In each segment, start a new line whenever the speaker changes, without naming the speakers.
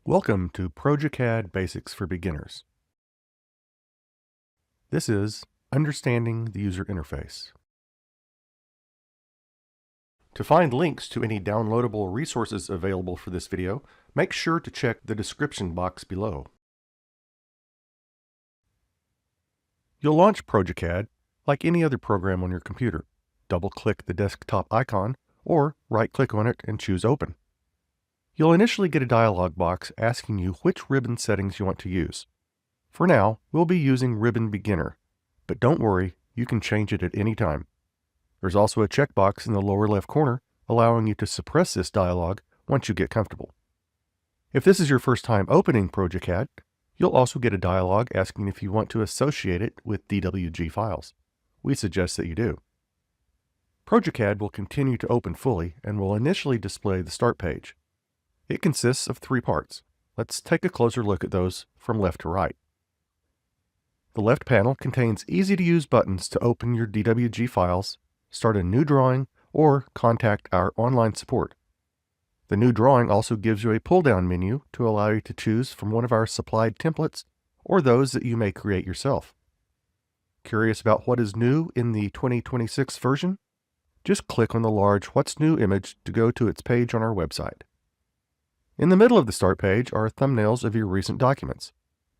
Welcome to progeCAD Basics for Beginners. This is Understanding the User Interface. To find links to any downloadable resources available for this video, make sure to check the description box below. You'll launch progeCAD like any other program on your computer. Double-click the desktop icon or right-click on it and choose Open. You'll initially get a dialog box asking you which ribbon settings you want to use. For now, we'll be using Ribbon Beginner, but don't worry, you can change it at any time. There's also a checkbox in the lower left corner allowing you to suppress this dialog once you get comfortable. If this is your first time opening progeCAD, you'll also get a dialog asking if you want to associate it with DWG files. We suggest that you do. progeCAD will continue to open fully and will initially display the start page. It consists of three parts. Let's take a closer look at those from left to right. The left panel contains easy-to-use buttons to open your DWG files, start a new drawing, or contact our online support. The new drawing also gives you a pull-down menu to allow you to choose from one of our supplied templates or those that you may create yourself. Curious about what is new in the 2026 version? Just click on the large What's New image to go to its page on our website. In the middle of the start page are thumbnails of your recent documents.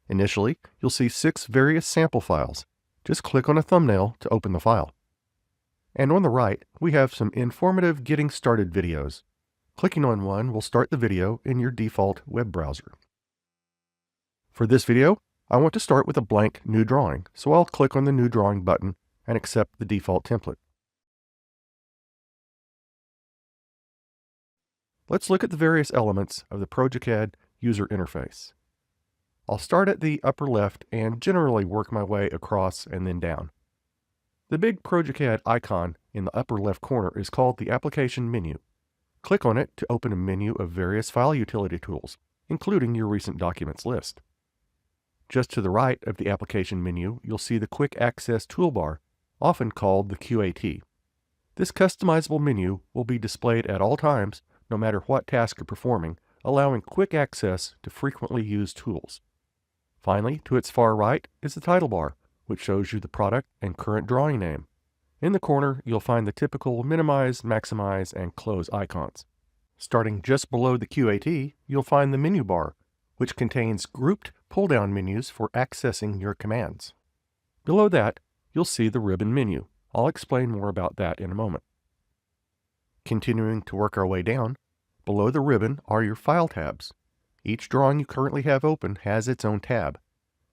Initially, you'll see 6 various sample files. Just click on a thumbnail to open the file. And on the right, we have some informative getting started videos. Clicking on one will start the video in your default web browser. For this video, I want to start with a blank new drawing, so I'll click on the New Drawing button and accept the default template. Let's look at the various elements of the progeCAD user interface. I'll start at the upper left and generally work my way across and then down. The big progeCAD icon in the upper left corner is called the Application menu. Click on it to open a menu of various file utility tools, including your recent documents list. Just to the right of the Application menu, you'll see the Quick Access toolbar, often called the QAT. This customizable menu will be displayed at all times no matter what task you're performing, allowing quick access to frequently used tools. Finally, to its far right is the title bar, which shows you the product and current drawing name. In the corner, you'll find the typical minimize, maximize, and close icons. Starting just below the QAT, you'll find the menu bar, which contains grouped pull-down menus for accessing your commands. Below that, you'll see the ribbon menu. I'll explain more about that in a moment. Continuing to work our way down, below the ribbon are your file tabs. Each drawing you currently have open has its own tab.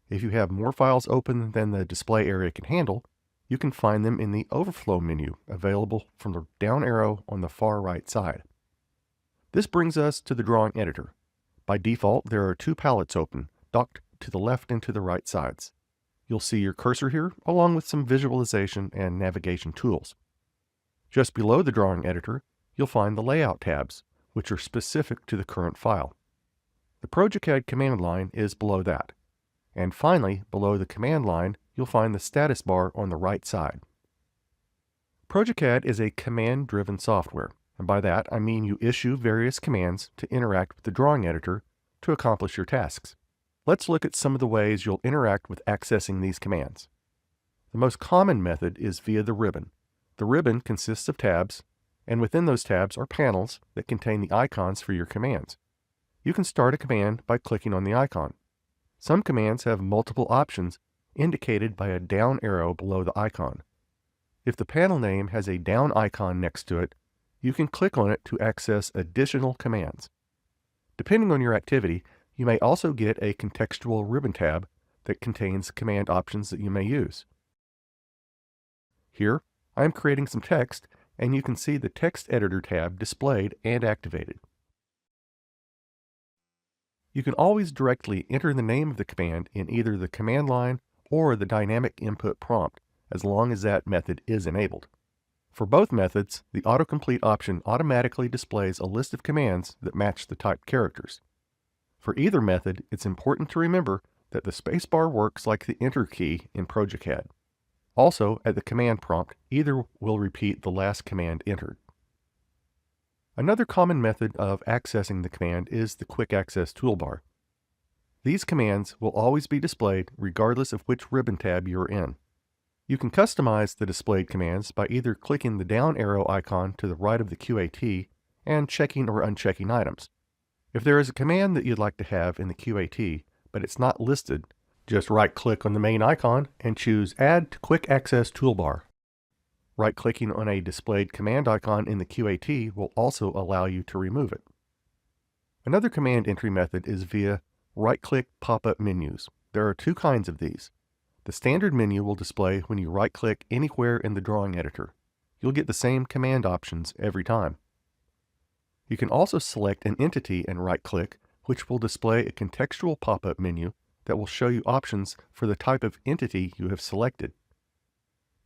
If you have more files open than the display area can handle, you can find them in the Overflow menu available from the down arrow on the far right side. This brings us to the drawing editor. By default, there are 2 palettes open, docked to the left and to the right sides. You'll see your cursor here, along with some visualization and navigation tools. Just below the drawing editor, you'll find the Layout tabs, which are specific to the current file. The progeCAD command line is below that. And finally, below the command line, you'll find the status bar on the right side. progeCAD is a command-driven software, and by that I mean you issue various commands to interact with the drawing editor to accomplish your tasks. Let's look at some of the ways you'll interact with accessing these commands. The most common method is via the ribbon. The ribbon consists of tabs, and within those tabs are panels that contain the icons for your commands. You can start a command by clicking on the icon. Some commands have multiple options indicated by a down arrow below the icon. If the panel name has a down icon next to it, you can click on it to access additional commands. Depending on your activity, you may also get a contextual ribbon tab that contains command options that you may use. Here, I am creating some text, and you can see the Text Editor tab displayed and activated. You can always directly enter the name of the command in either the command line or the dynamic input prompt, as long as that method is enabled. For both methods, the autocomplete option automatically displays a list of commands that match the typed characters. For either method, it's important to remember that the spacebar works like the Enter key in progeCAD. Also, at the command prompt, either will repeat the last command entered. Another common method of accessing the command is the Quick Access toolbar. These commands will always be displayed regardless of which ribbon tab you're in. You can customize the displayed commands by either clicking the down arrow icon to the right of the QAT and checking or unchecking items. If there is a command that you'd like to have in the QAT, but it's not listed, just right-click on the main icon and choose Add to Quick Access Toolbar. Right-clicking on a displayed command icon in the QAT will also allow you to remove it. Another command entry method is via right-click pop-up menus. There are two kinds of these. The standard menu will display when you right-click anywhere in the drawing editor. You'll get the same command options every time. You can also select an entity and right-click, which will display a contextual pop-up menu that will show you options for the type of entity you have selected.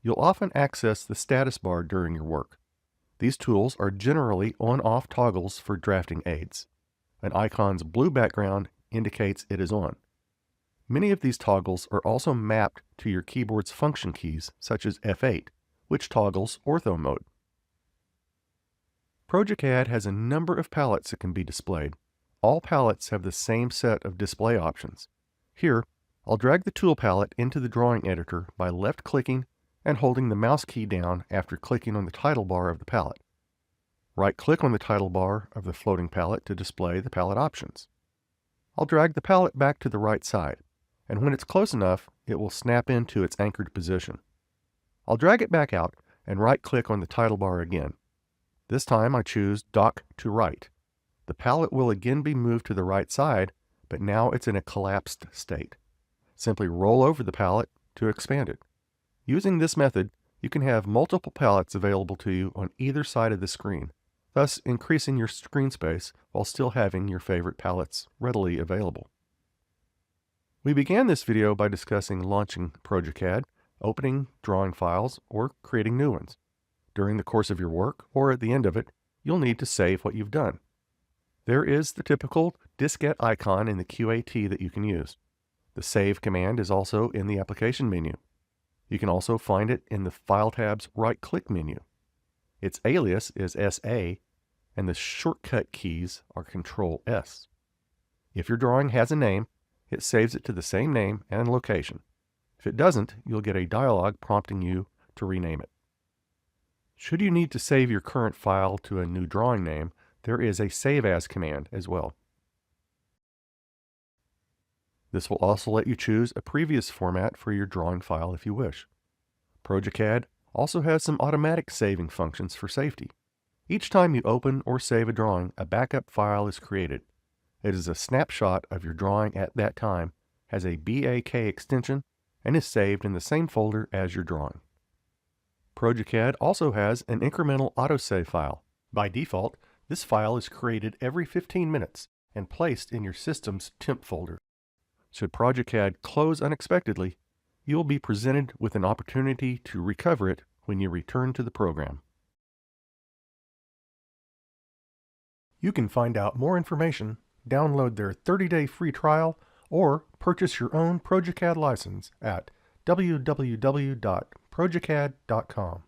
You'll often access the status bar during your work. These tools are generally on-off toggles for drafting aids. An icon's blue background indicates it is on. Many of these toggles are also mapped to your keyboard's function keys, such as F8, which toggles ortho mode. progeCAD has a number of palettes that can be displayed. All palettes have the same set of display options. Here, I'll drag the tool palette into the drawing editor by left-clicking and holding the mouse key down after clicking on the title bar of the palette. Right-click on the title bar of the floating palette to display the palette options. I'll drag the palette back to the right side, and when it's close enough, it will snap into its anchored position. I'll drag it back out and right-click on the title bar again. This time I choose Dock to Right. The palette will again be moved to the right side, but now it's in a collapsed state. Simply roll over the palette to expand it. Using this method, you can have multiple palettes available to you on either side of the screen, thus increasing your screen space while still having your favorite palettes readily available. We began this video by discussing launching progeCAD, opening drawing files, or creating new ones. During the course of your work, or at the end of it, you'll need to save what you've done. There is the typical diskette icon in the QAT that you can use. The Save command is also in the application menu. You can also find it in the File tab's right-click menu. Its alias is SA, and the shortcut keys are Control-S. If your drawing has a name, it saves it to the same name and location. If it doesn't, you'll get a dialog prompting you to rename it. Should you need to save your current file to a new drawing name, there is a Save As command as well. This will also let you choose a previous format for your drawing file if you wish. progeCAD also has some automatic saving functions for safety. Each time you open or save a drawing, a backup file is created. It is a snapshot of your drawing at that time, has a BAK extension, and is saved in the same folder as your drawing. progeCAD also has an incremental autosave file. By default, this file is created every 15 minutes and placed in your system's temp folder. Should progeCAD close unexpectedly, you will be presented with an opportunity to recover it when you return to the program. You can find out more information, download their 30-day free trial, or purchase your own progeCAD license at www.progecad.com.